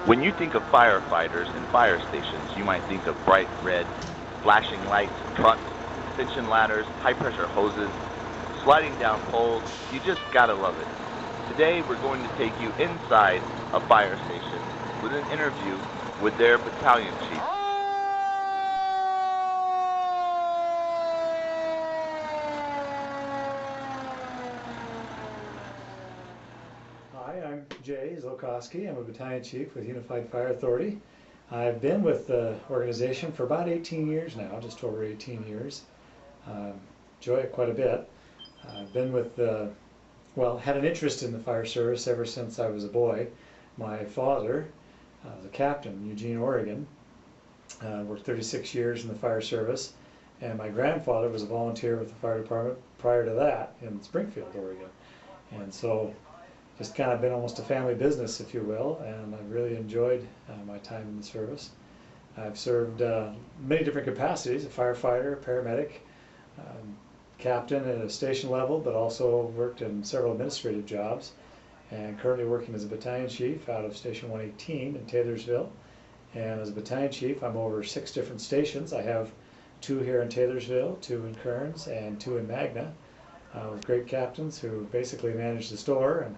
When you think of firefighters and fire stations, you might think of bright red, flashing lights, trucks, extension ladders, high-pressure hoses, sliding down poles. You just gotta love it. Today, we're going to take you inside a fire station with an interview with their battalion chief. Hi, I'm Jay Zolkowski. I'm a battalion chief with Unified Fire Authority. I've been with the organization for about 18 years now, just over 18 years. Enjoy it quite a bit. I've been with, had an interest in the fire service ever since I was a boy. My father was a captain in Eugene, Oregon. Worked 36 years in the fire service, and my grandfather was a volunteer with the fire department prior to that in Springfield, Oregon. And so just kind of been almost a family business, if you will, and I've really enjoyed my time in the service. I've served many different capacities: a firefighter, a paramedic, captain at a station level, but also worked in several administrative jobs, and currently working as a battalion chief out of Station 118 in Taylorsville. And as a battalion chief, I'm over 6 different stations. I have 2 here in Taylorsville, 2 in Kearns, and 2 in Magna, with great captains who basically manage the store, and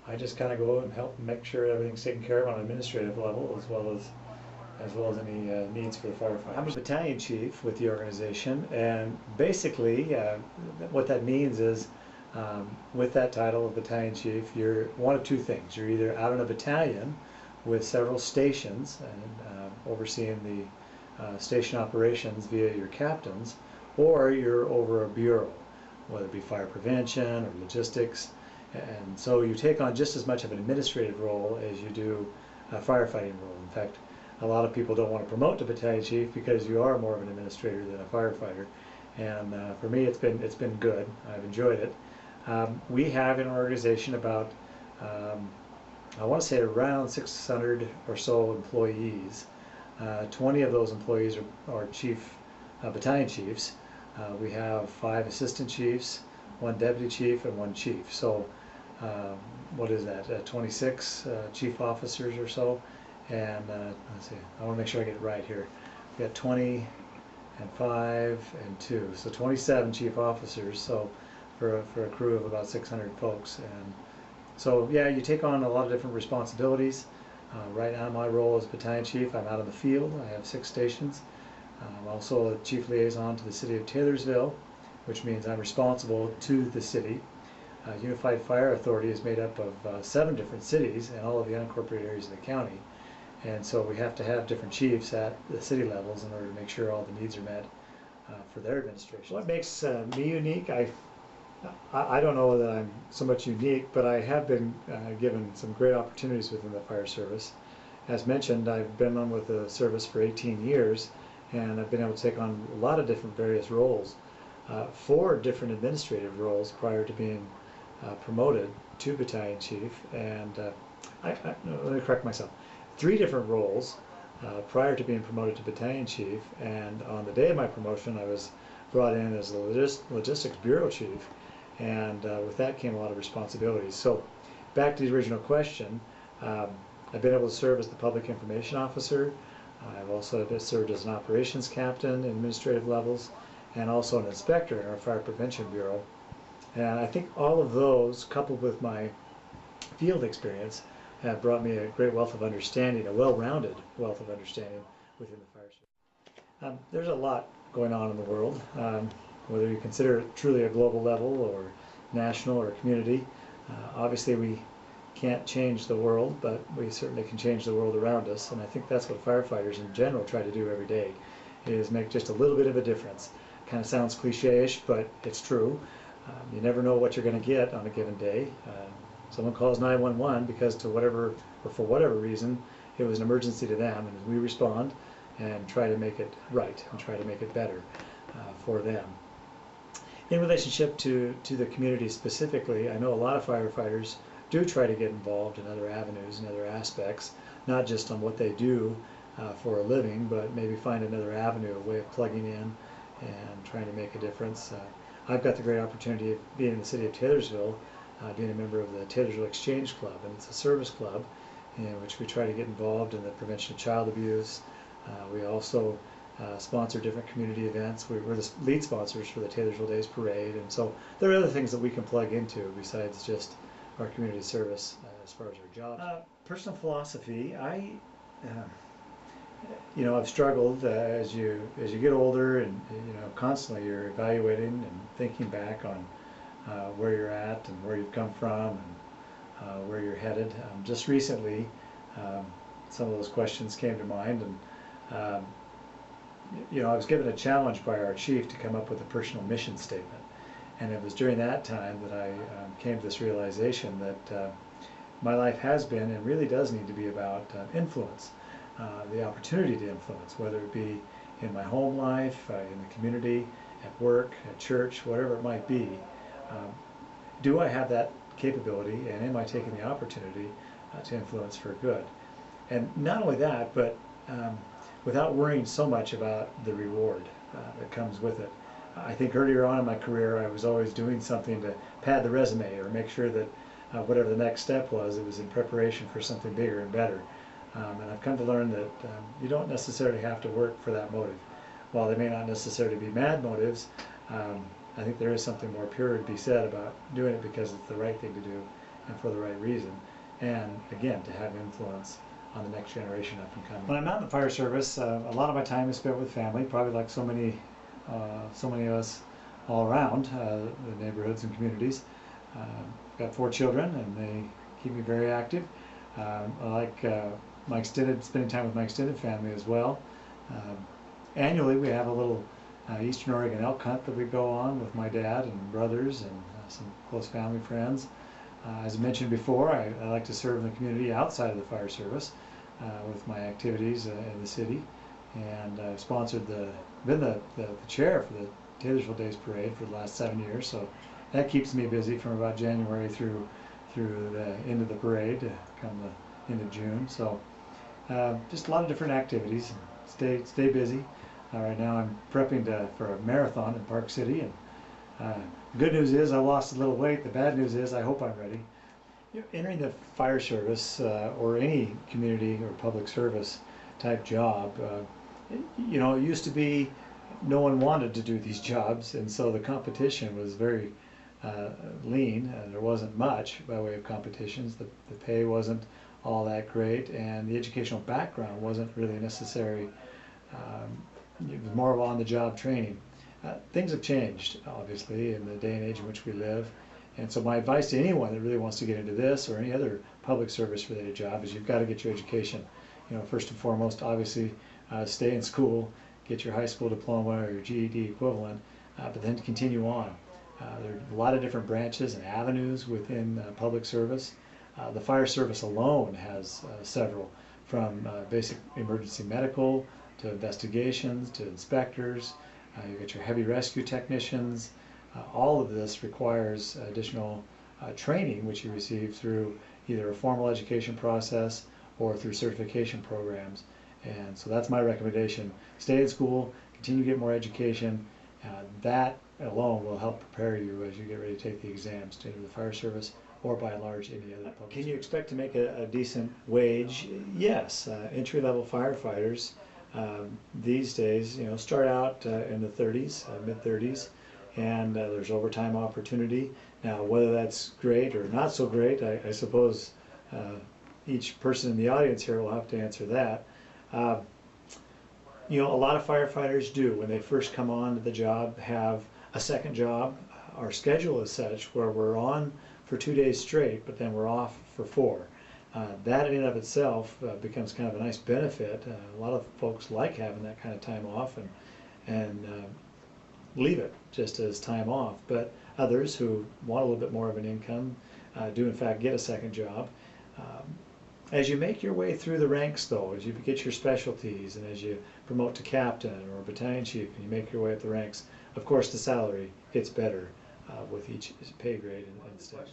I just kind of go and help make sure everything's taken care of on an administrative level, as well as any needs for the firefighters. I'm a battalion chief with the organization, and basically what that means is, with that title of battalion chief, you're one of 2 things. You're either out in a battalion with several stations and overseeing the station operations via your captains, or you're over a bureau, whether it be fire prevention or logistics. And so you take on just as much of an administrative role as you do a firefighting role. In fact, a lot of people don't want to promote to battalion chief because you are more of an administrator than a firefighter. And for me, it's been good. I've enjoyed it. We have in our organization about, I want to say around 600 or so employees. 20 of those employees are battalion chiefs. We have 5 assistant chiefs, 1 deputy chief, and 1 chief. So what is that, 26 chief officers or so, and let's see, I want to make sure I get it right here. We got 20 and 5 and 2, so 27 chief officers, so for a crew of about 600 folks. And so yeah, you take on a lot of different responsibilities. Right now my role as battalion chief, I'm out in the field. I have 6 stations. I'm also a chief liaison to the city of Taylorsville, which means I'm responsible to the city. Unified Fire Authority is made up of 7 different cities and all of the unincorporated areas of the county. And so we have to have different chiefs at the city levels in order to make sure all the needs are met for their administration. What makes me unique? I don't know that I'm so much unique, but I have been given some great opportunities within the fire service. As mentioned, I've been on with the service for 18 years, and I've been able to take on a lot of different various roles. 4 different administrative roles prior to being promoted to battalion chief, and no, let me correct myself. 3 different roles prior to being promoted to battalion chief, and on the day of my promotion I was brought in as the logistics bureau chief, and with that came a lot of responsibilities. So back to the original question, I've been able to serve as the public information officer. I've also served as an operations captain in administrative levels, and also an inspector in our Fire Prevention Bureau. And I think all of those, coupled with my field experience, have brought me a great wealth of understanding, a well-rounded wealth of understanding within the fire service. There's a lot going on in the world, whether you consider it truly a global level or national or community. Obviously we can't change the world, but we certainly can change the world around us, and I think that's what firefighters in general try to do every day, is make just a little bit of a difference. Kind of sounds cliche-ish, but it's true. You never know what you're going to get on a given day. Someone calls 911 because for whatever reason it was an emergency to them, and we respond and try to make it right and try to make it better for them. In relationship to the community specifically, I know a lot of firefighters do try to get involved in other avenues and other aspects, not just on what they do for a living, but maybe find another avenue, a way of plugging in and trying to make a difference. I've got the great opportunity of being in the city of Taylorsville, being a member of the Taylorsville Exchange Club, and it's a service club, in which we try to get involved in the prevention of child abuse. We also sponsor different community events. We're the lead sponsors for the Taylorsville Days Parade, and so there are other things that we can plug into besides just our community service as far as our jobs. Personal philosophy, I've struggled as you get older, and constantly you're evaluating and thinking back on where you're at and where you've come from and where you're headed. Just recently, some of those questions came to mind, and I was given a challenge by our chief to come up with a personal mission statement, and it was during that time that I came to this realization that my life has been and really does need to be about influence. The opportunity to influence, whether it be in my home life, in the community, at work, at church, whatever it might be. Do I have that capability, and am I taking the opportunity to influence for good? And not only that, but without worrying so much about the reward that comes with it. I think earlier on in my career I was always doing something to pad the resume or make sure that whatever the next step was, it was in preparation for something bigger and better. And I've come to learn that you don't necessarily have to work for that motive. While they may not necessarily be mad motives, I think there is something more pure to be said about doing it because it's the right thing to do and for the right reason. And again, to have influence on the next generation up and coming. When I'm not in the fire service, a lot of my time is spent with family, probably like so many of us all around the neighborhoods and communities. I've got 4 children, and they keep me very active. I like spending time with my extended family as well. Annually, we have a little Eastern Oregon elk hunt that we go on with my dad and brothers and some close family friends. As I mentioned before, I like to serve in the community outside of the fire service with my activities in the city, and I've been the chair for the Taylorsville Days Parade for the last 7 years, so that keeps me busy from about January through the end of the parade, come the end of June. So just a lot of different activities. Stay busy. Right now I'm prepping for a marathon in Park City, and the good news is I lost a little weight. The bad news is I hope I'm ready. Entering the fire service or any community or public service type job, it used to be no one wanted to do these jobs, and so the competition was very lean. There wasn't much by way of competitions. The pay wasn't all that great, and the educational background wasn't really necessary. It was more of on-the-job training. Things have changed, obviously, in the day and age in which we live, and so my advice to anyone that really wants to get into this or any other public service related job is you've got to get your education. First and foremost, obviously, stay in school, get your high school diploma or your GED equivalent, but then continue on. There are a lot of different branches and avenues within public service. The fire service alone has several, from basic emergency medical to investigations to inspectors. You get your heavy rescue technicians. All of this requires additional training, which you receive through either a formal education process or through certification programs. And so that's my recommendation. Stay in school, continue to get more education. That alone will help prepare you as you get ready to take the exams to enter the fire service or by and large any other public. Can you expect to make a decent wage? Yes. Entry-level firefighters these days, start out in the 30s, mid-30s, and there's overtime opportunity. Now, whether that's great or not so great, I suppose each person in the audience here will have to answer that. A lot of firefighters do, when they first come on to the job, have a second job. Our schedule is such where we're on for 2 days straight, but then we're off for 4. That in and of itself becomes kind of a nice benefit. A lot of folks like having that kind of time off and leave it just as time off, but others who want a little bit more of an income do in fact get a second job. As you make your way through the ranks, though, as you get your specialties and as you promote to captain or battalion chief and you make your way up the ranks, of course the salary gets better with each pay grade and step.